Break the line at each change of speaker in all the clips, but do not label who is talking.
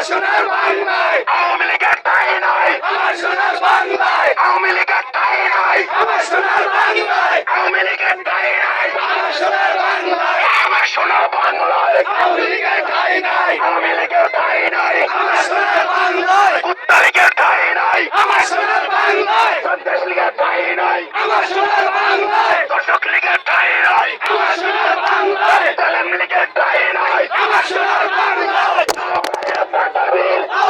সোনার বাংলায়
আওয়ামী লীগের ঠাঁই নাই,
আমার সোনার বাংলায়
আওয়ামী লীগের ঠাঁই নাই,
আমার সোনার বাংলায়
আওয়ামী লীগের ঠাঁই নাই,
আমার সোনার বাংলায়
আমার সোনার বাংলায়
আওয়ামী লীগের ঠাঁই নাই
আওয়ামী লীগের ঠাঁই নাই,
আমার সোনার বাংলায়
কুত্তা লীগের ঠাঁই নাই,
আমার সোনার বাংলায়
সন্ত্রাস লীগের ঠাঁই নাই,
আমার সোনার বাংলায়
দর্শক লীগের ঠাঁই নাই,
আমার সোনার বাংলায়
জালেম লীগের ঠাঁই নাই।
আমার সোনার বাংলায়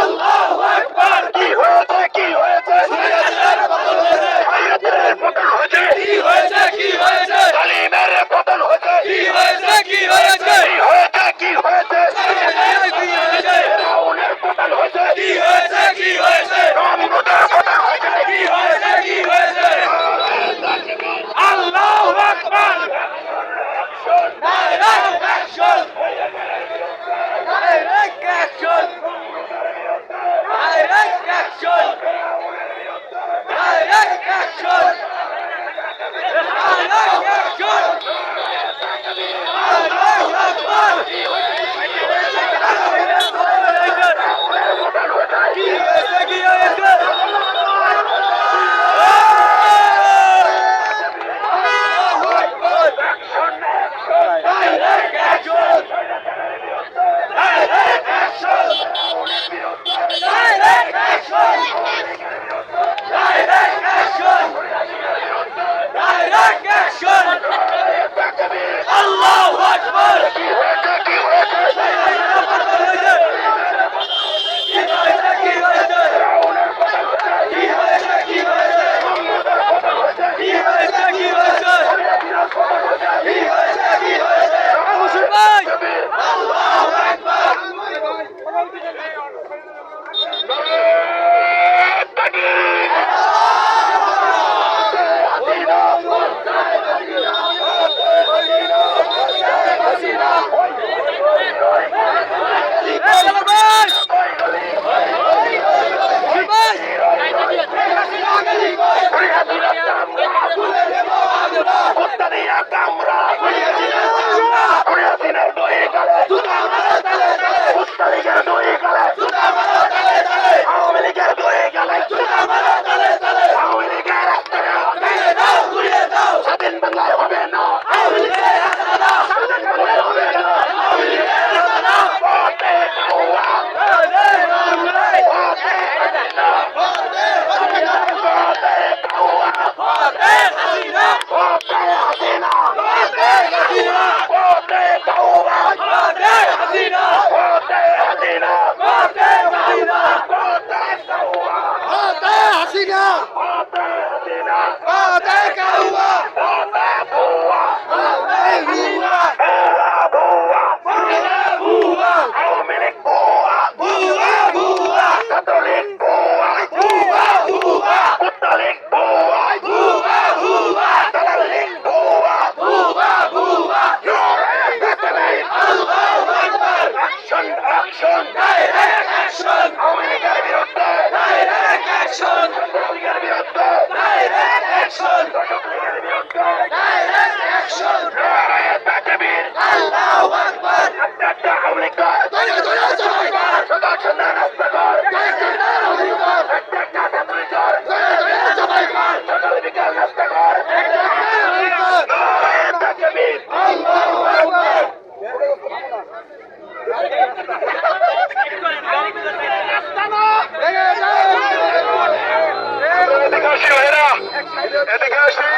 আল্লাহু আকবার
কি হয়েছে, কি হয়েছে,
শরীয়তের পতন হয়েছে
শরীয়তের পতন হয়েছে,
কি হয়েছে কি হয়েছে
জালিমের পতন হয়েছে,
কি হয়েছে কি হয়েছে
কি হয়েছে, কি হয়েছে,
কি হয়েছে
ফিরআউনের পতন হয়েছে,
কি হয়েছে কি হয়েছে
নমরুদের পতন হয়েছে।
কি হয়েছে কি হয়েছে আল্লাহু আকবার direct action direct action direct action direct action direct action আল্লাহু আকবার কি হয়েছে কি হয়েছে Direct action! Direct action! Direct action! Direct action! Direct action! Allahu Akbar!
কি হয়েছে, কি হয়েছে,
Allahu Akbar!
কুত্তা দিয়া কামড়া, কুড়িয়াদিনের দই গালে, কুত্তা লীগের দই গালে, আওয়ামী লীগের দই গালে, আওয়ামী লীগের রাস্তায় স্বাধীন বাংলায় হবে না, স্বাধীন বাংলায় হবে না, ভোটে কাউয়া, ভোটে হাসিনা, ভোটে কাউয়া, ভোটে হাসিনা, ভোটে কাউয়া, ভোটে হাসিনা, ভোটে কাউয়া, ভোটে হাসিনা, ভোটে কাউয়া, ভোটে ভুয়া, ভুয়া, আওয়ামী লীগ ভুয়া, ছাত্রলীগ ভুয়া, কুত্তা লীগ ভুয়া, দালাল লীগ ভুয়া, অ্যাকশন, অ্যাকশন, আওয়ামী লীগের বিরুদ্ধে, ছাত্রলীগের বিরুদ্ধে, দর্শক লীগের বিরুদ্ধে, নারায়ে তাকবীর, একটা একটা আওয়ামী লীগ কর, সকাল সন্ধ্যা নাস্তা কর, একটা একটা ছাত্রলীগ কর, সকাল বিকাল নাস্তা কর, নারায়ে তাকবীর। এদিকে আসি ভাইরা, এদিকে আসি।